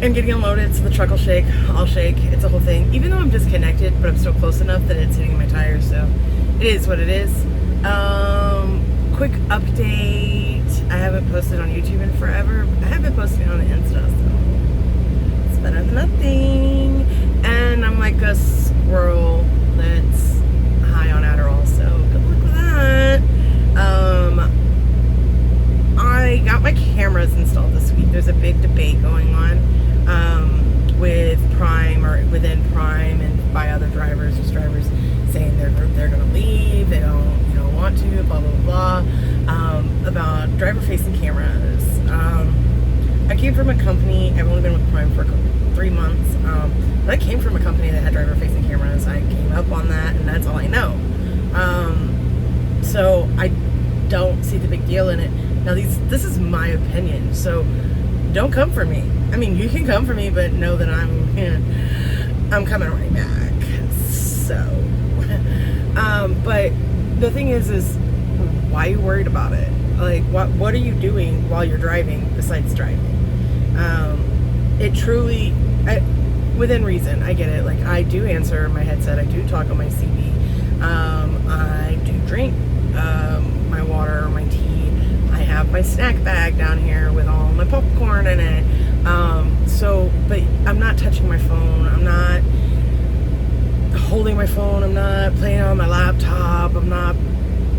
and getting unloaded, so the truck will shake, I'll shake, it's a whole thing. Even though I'm disconnected, but I'm still close enough that it's hitting my tires, so it is what it is. Quick update, I haven't posted on YouTube in forever. I have been posting on Insta, so it's better than nothing. And I'm like a squirrel that's high on Adderall, so good luck with that. I got my cameras installed this week. There's a big debate going on with Prime, or within Prime, and by other drivers, just drivers saying they're going to leave, they don't want to, blah blah blah, about driver-facing cameras. I came from a company. I've only been with Prime for 3 months, but I came from a company that had driver-facing cameras. I came up on that, and that's all I know. So I don't see the big deal in it. Now, this is my opinion, so don't come for me. I mean, you can come for me, but know that I'm coming right back. So, but the thing is why are you worried about it? Like, what are you doing while you're driving besides driving? It truly, within reason, I get it. Like, I do answer my headset, I do talk on my CB, I do drink my water, my tea. I have my snack bag down here with all my popcorn in it. But I'm not touching my phone. I'm not holding my phone. I'm not playing on my laptop. I'm not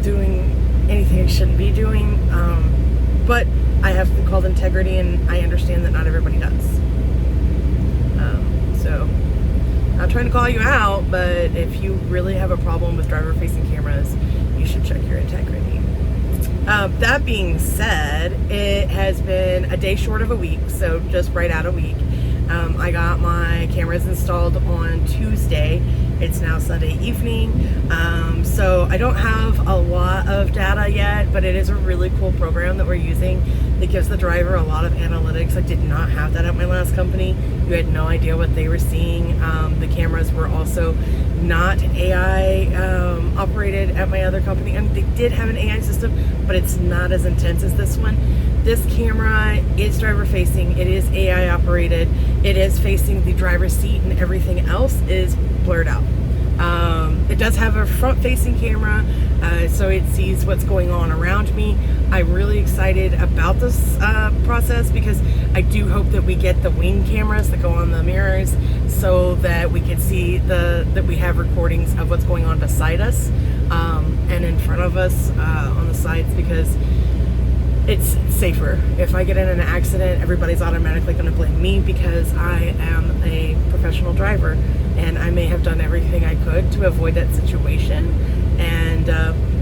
doing anything I shouldn't be doing. But I have something called integrity, and I understand that not everybody does. So I'm not trying to call you out, but if you really have a problem with driver-facing cameras, you should check your integrity. That being said, it has been a day short of a week, so just right out a week. I got my cameras installed on Tuesday. It's now Sunday evening, so I don't have a lot of data yet, but it is a really cool program that we're using that gives the driver a lot of analytics. I did not have that at my last company. You had no idea what they were seeing. The cameras were also not AI operated at my other company, and they did have an AI system, but it's not as intense as this one. This camera is driver facing, it is AI operated, it is facing the driver's seat, and everything else is blurred out. It does have a front facing camera, so it sees what's going on around me. I'm really excited about this process, because I do hope that we get the wing cameras that go on the mirrors, so that we can see that we have recordings of what's going on beside us and in front of us on the sides, because it's safer. If I get in an accident, everybody's automatically going to blame me, because I am a professional driver and I may have done everything I could to avoid that situation. And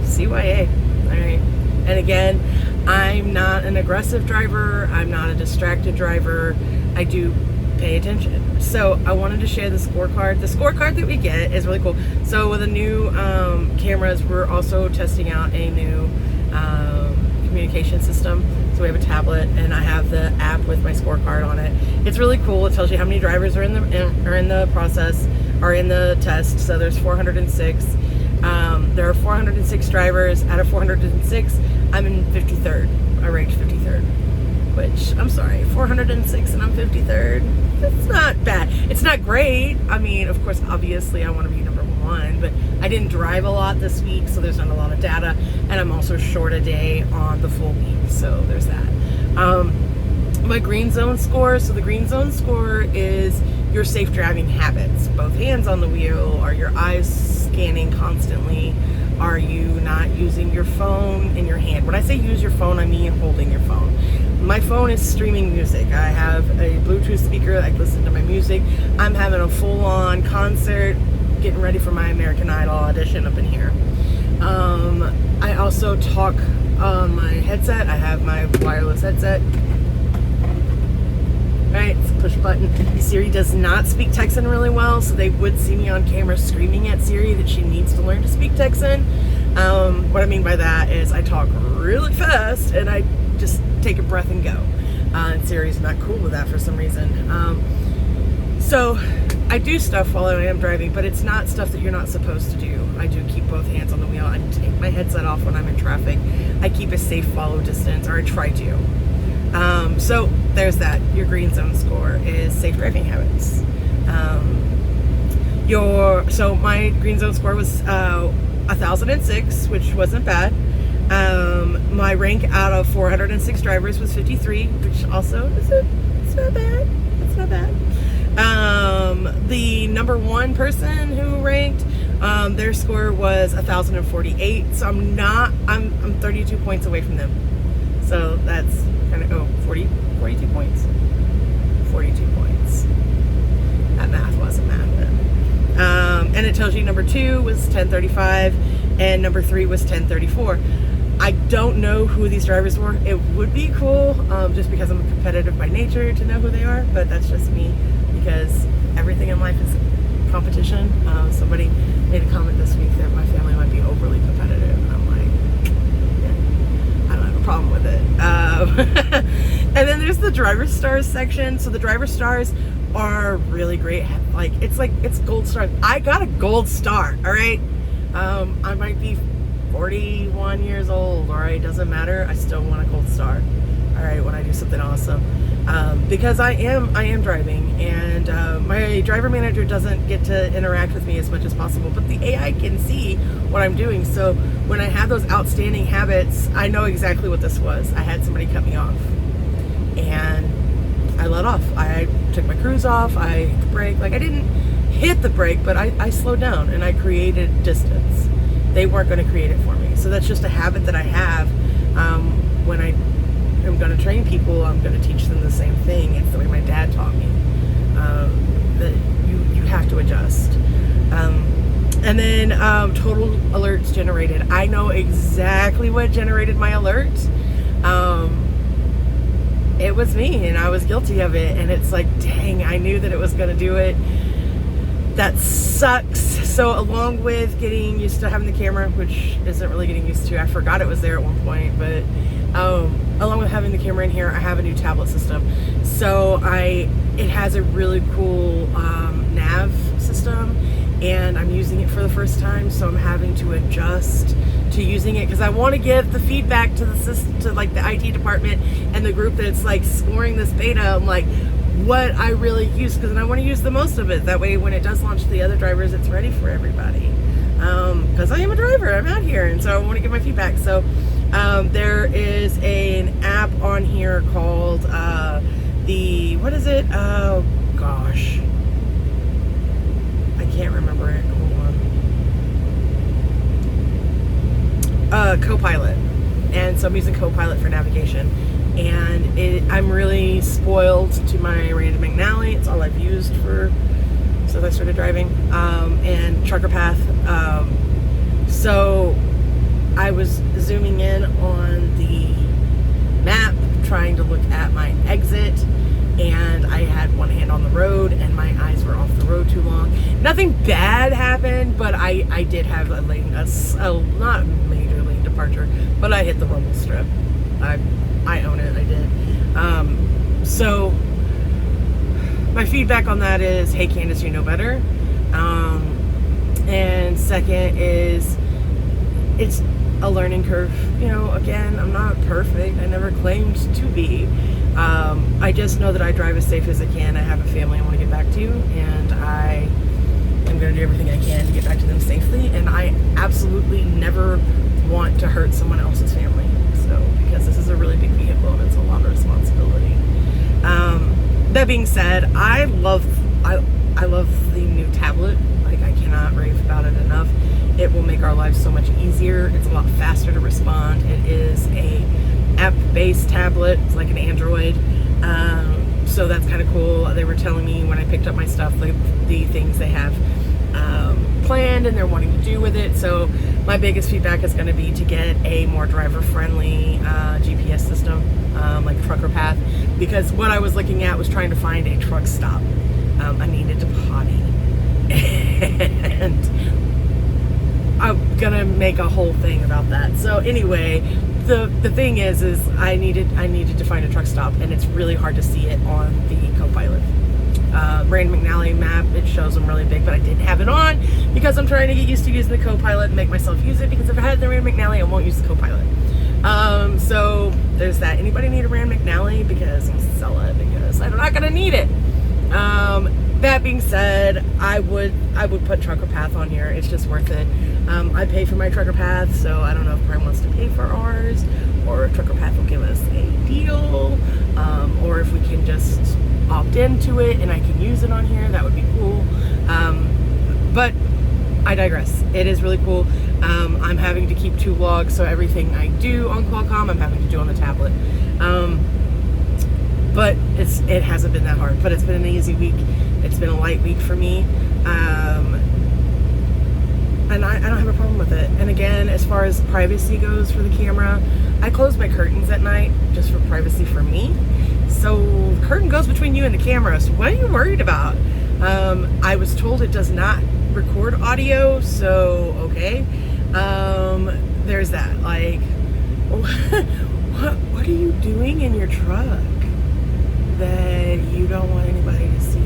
CYA. All right. And again, I'm not an aggressive driver. I'm not a distracted driver. I do pay attention. So I wanted to share the scorecard. The scorecard that we get is really cool. So with the new cameras, we're also testing out a new communication system. So we have a tablet, and I have the app with my scorecard on it. It's really cool. It tells you how many drivers are in the process, are in the test. So there's 406. There are 406 drivers. Out of 406, I'm in 53rd. I ranked 53rd. Which, I'm sorry, 406 and I'm 53rd. That's not bad. It's not great. I mean, of course, obviously I want to be number one, but I didn't drive a lot this week, so there's not a lot of data, and I'm also short a day on the full week, so there's that. My green zone score. So the green zone score is your safe driving habits. Both hands on the wheel. Are your eyes scanning constantly? Are you not using your phone in your hand? When I say use your phone, I mean holding your phone. My phone is streaming music. I have a Bluetooth speaker that I listen to my music. I'm having a full-on concert, getting ready for my American Idol audition up in here. I also talk on my headset. I have my wireless headset. Right, it's a push button. Siri does not speak Texan really well, so they would see me on camera screaming at Siri that she needs to learn to speak Texan. What I mean by that is I talk really fast and I just take a breath and go. And Siri's not cool with that for some reason. So I do stuff while I am driving, but it's not stuff that you're not supposed to do. I do keep both hands on the wheel. I take my headset off when I'm in traffic. I keep a safe follow distance, or I try to. So there's that. Your green zone score is safe driving habits. So my green zone score was 1,006, which wasn't bad. My rank out of 406 drivers was 53, which also it's not bad. It's not bad. The number one person who ranked, their score was 1,048. So I'm 32 points away from them. So that's kind of 42 points. 42 points. That math wasn't math then. And it tells you number 2 was 1035 and number 3 was 1034. I don't know who these drivers were. It would be cool, just because I'm competitive by nature, to know who they are, but that's just me, because everything in life is competition. Somebody made a comment this week that my family might be overly competitive, and I'm like, yeah, I don't have a problem with it. And then there's the driver stars section. So the driver stars are really great. It's gold stars. I got a gold star, all right? I might be 41 years old, all right? Doesn't matter. I still want a gold star, all right, when I do something awesome. Because I am driving, and my driver manager doesn't get to interact with me as much as possible, but the AI can see what I'm doing. So when I have those outstanding habits, I know exactly what this was. I had somebody cut me off, and I let off. I took my cruise off. I hit the brake. Like, I didn't hit the brake, but I slowed down and I created distance. They weren't going to create it for me. So that's just a habit that I have. When I am going to train people, I'm going to teach them the same thing. It's the way my dad taught me. That you have to adjust. And then total alerts generated. I know exactly what generated my alerts. It was me, and I was guilty of it. And it's like, dang, I knew that it was going to do it. That sucks. So along with getting used to having the camera, which isn't really getting used to, I forgot it was there at one point, but along with having the camera in here, I have a new tablet system. So it has a really cool nav system, and I'm using it for the first time, so I'm having to adjust to using it, because I want to give the feedback to the system, to like the IT department and the group that's like scoring this beta. I'm like, what I really use, because I want to use the most of it. That way, when it does launch to the other drivers, it's ready for everybody. Because I am a driver, I'm out here, and so I want to give my feedback. So there is an app on here called what is it? Oh gosh, I can't remember it. Hold on. Copilot, and so I'm using Copilot for navigation. And I'm really spoiled to my Random McNally. It's all I've used since I started driving. And Trucker Path. So I was zooming in on the map, trying to look at my exit, and I had one hand on the road, and my eyes were off the road too long. Nothing bad happened, but I did have a not major lane departure, but I hit the rumble strip. I own it, I did. So my feedback on that is, hey Candace, you know better. And second is, it's a learning curve. Again, I'm not perfect. I never claimed to be. I just know that I drive as safe as I can. I have a family I want to get back to, and I am going to do everything I can to get back to them safely. And I absolutely never want to hurt someone else's family. Because this is a really big vehicle and it's a lot of responsibility. That being said, I love the new tablet. Like, I cannot rave about it enough. It will make our lives so much easier. It's a lot faster to respond. It is a app-based tablet. It's like an Android. So that's kind of cool. They were telling me when I picked up my stuff, the things they have planned and they're wanting to do with it. So my biggest feedback is going to be to get a more driver-friendly GPS system, like Trucker Path, because what I was looking at was trying to find a truck stop. I needed to potty, and I'm gonna make a whole thing about that. So anyway, the thing is I needed to find a truck stop, and it's really hard to see it on the Copilot. Random McNally map, it shows them really big, but I didn't have it on because I'm trying to get used to using the Copilot and make myself use it, because if I had the Random McNally, I won't use the Copilot. So there's that. Anybody need a Random McNally? not gonna need it. That being said, I would put Trucker Path on here. It's just worth it. I pay for my Trucker Path, so I don't know if Prime wants to pay for ours, or if Trucker Path will give us a deal, or if we can just opt into it and I can use it on here. That would be cool. But I digress. It is really cool. I'm having to keep 2 logs, so everything I do on Qualcomm, I'm having to do on the tablet. But it hasn't been that hard. But it's been an easy week. It's been a light week for me. And I don't have a problem with it. And again, as far as privacy goes for the camera, I close my curtains at night just for privacy for me. So the curtain goes between you and the camera. So what are you worried about? I was told it does not record audio, so okay. There's that. Like, what are you doing in your truck that you don't want anybody to see?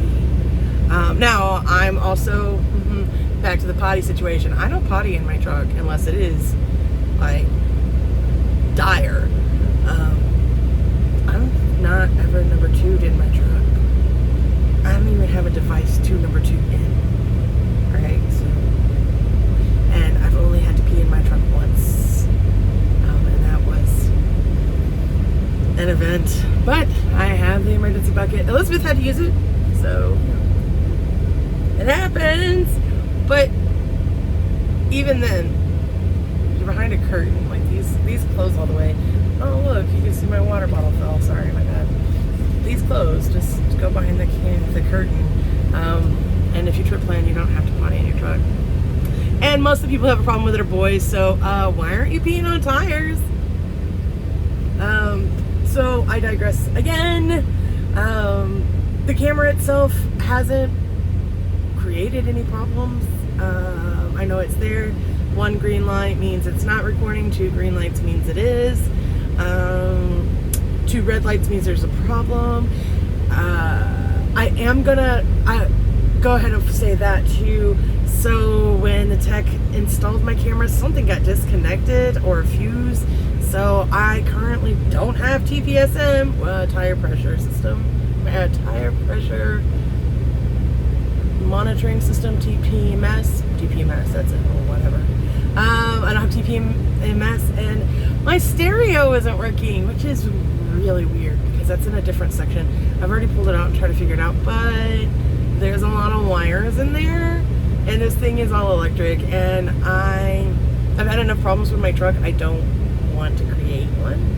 Now, I'm also back to the potty situation. I don't potty in my truck unless it is like dire. I'm not ever number 2'd in my truck. I don't even have a device to number 2 in. Right? So, and I've only had to pee in my truck once. And that was an event. But I have the emergency bucket. Elizabeth had to use it. So, it happens. But even then, you're behind a curtain. Like these close all the way. Oh look, you can see my water bottle fell. Sorry, my bad. These close. Just go behind the curtain. And if you trip plan, you don't have to potty in your truck. And most of the people who have a problem with it are boys. So why aren't you peeing on tires? So I digress again. The camera itself hasn't created any problems. I know it's there. 1 green light means it's not recording. 2 green lights means it is. 2 red lights means there's a problem. I am gonna go ahead and say that too. So when the tech installed my camera, something got disconnected or a fuse. So I currently don't have TPSM, tire pressure system. Tire pressure monitoring system, TPMS, that's it, or whatever. I don't have TPMS, and my stereo isn't working, which is really weird because that's in a different section. I've already pulled it out and tried to figure it out, but there's a lot of wires in there, and this thing is all electric, and I've had enough problems with my truck. I don't want to create one.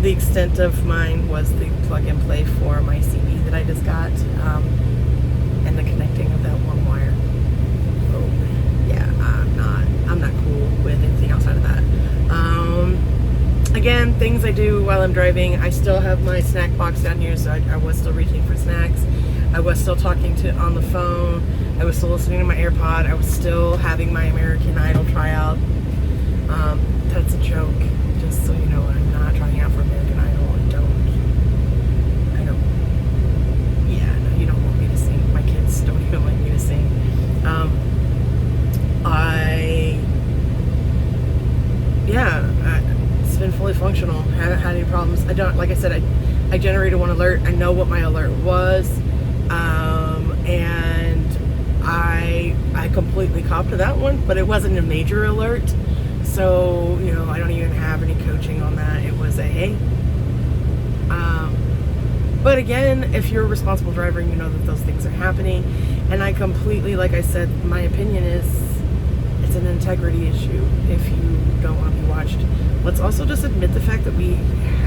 The extent of mine was the plug and play for my CD that I just got, and the connecting of that one wire. So yeah, I'm not cool with anything outside of that. Again, things I do while I'm driving. I still have my snack box down here, so I was still reaching for snacks. I was still talking on the phone. I was still listening to my AirPod. I was still having my American Idol tryout. That's a joke, just so you know. I'm not trying out for American Idol. I don't. Yeah, no, you don't want me to sing. My kids don't even like me to sing. It's been fully functional. Haven't had any problems. I don't, like I said, I generated one alert. I know what my alert was, and I completely copped to that one, but it wasn't a major alert. So, I don't even have any coaching on that. It was a hey. But again, if you're a responsible driver and you know that those things are happening, and I completely, like I said, my opinion is it's an integrity issue if you don't want to be watched. Let's also just admit the fact that we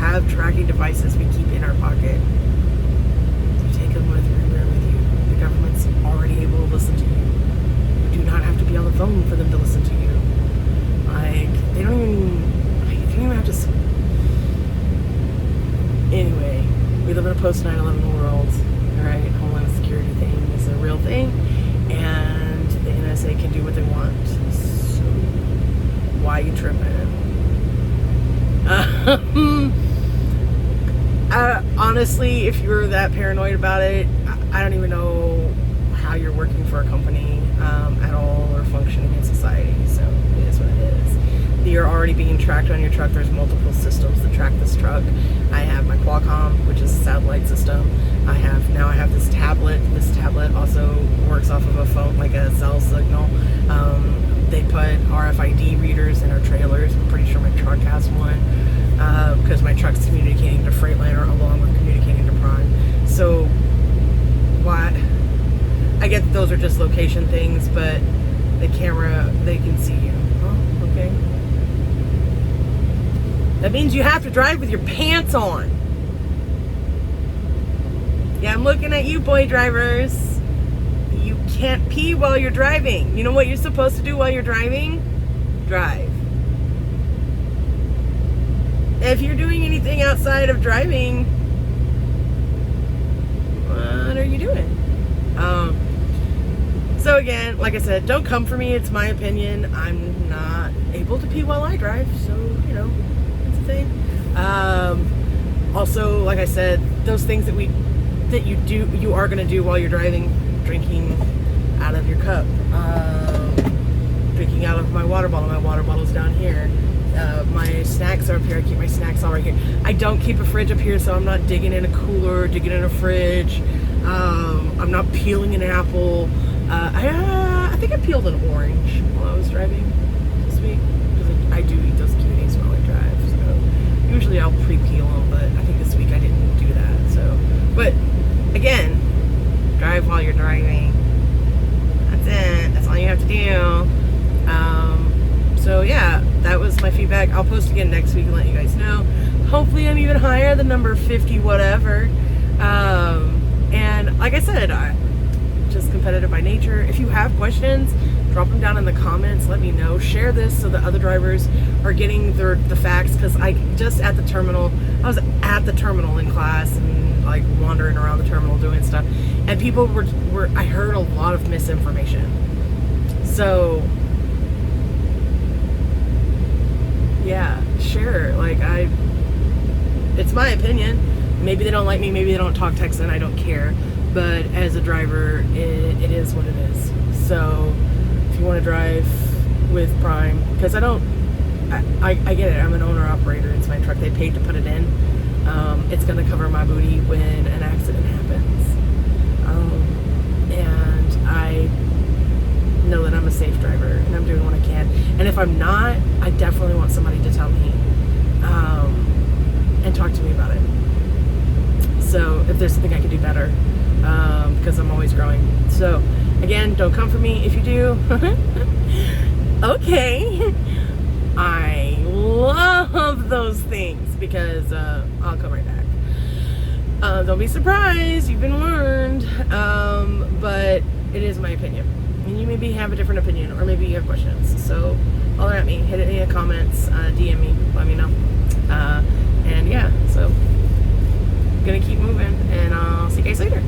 have tracking devices we keep in our pocket. You take them everywhere with you. The government's already able to listen to you. You do not have to be on the phone for them to listen to you. Like, they don't even have to. Anyway, we live in a post 9/11 world. Alright, Homeland Security thing is a real thing, and the NSA can do what they want. So, why are you tripping? Honestly, if you're that paranoid about it, I don't even know how you're working for a company at all or functioning in society. So it is what it is. you're already being tracked on your truck. There's multiple systems that track this truck. I have my Qualcomm, which is a satellite system. I have this tablet. This tablet also works off of a phone, like a cell signal. They put RFID readers in our trailers. I'm pretty sure my truck has one, because my truck's communicating to Freightliner along with communicating to Prime. So what? I get those are just location things, but the camera, they can see you. Oh, okay. That means you have to drive with your pants on. Yeah, I'm looking at you, boy drivers. You can't pee while you're driving. You know what you're supposed to do while you're driving? Drive. If you're doing anything outside of driving, what are you doing? So again, like I said, don't come for me. It's my opinion. I'm not able to pee while I drive, so you know, it's a thing. Also, like I said, those things that you are gonna do while you're driving, drinking out of your cup, drinking out of my water bottle. My water bottle's down here. My snacks are up here. I keep my snacks all right here. I don't keep a fridge up here, so I'm not digging in a cooler, digging in a fridge. I'm not peeling an apple. I think I peeled an orange while I was driving this week, because I do eat those cuties while I drive. So usually I'll pre-peel them, but I think this week I didn't do that. So, but again, drive while you're driving. That's it. That's all you have to do. So yeah, that was my feedback. I'll post again next week and let you guys know. Hopefully I'm even higher than number 50 whatever. And like I said, just competitive by nature. If you have questions, drop them down in the comments. Let me know. Share this so that other drivers are getting the facts, because I was at the terminal in class and like wandering around the terminal doing stuff, and people were I heard a lot of misinformation. So yeah, sure, like it's my opinion. Maybe they don't like me, maybe they don't talk Texan, I don't care. But as a driver, it is what it is. So if you want to drive with Prime, because I get it, I'm an owner-operator, it's my truck, they paid to put it in. It's going to cover my booty when an accident happens. And I know that I'm a safe driver, and I'm doing what I can. And if I'm not, I definitely want somebody to tell me, and talk to me about it. So if there's something I can do better, because I'm always growing. So again, don't come for me. If you do, okay. I love those things, because I'll come right back. Don't be surprised, you've been warned. But it is my opinion, and you maybe have a different opinion, or maybe you have questions. So holler at me, hit it in the comments, DM me, let me know. And yeah, so I'm gonna keep moving, and I'll see you guys later.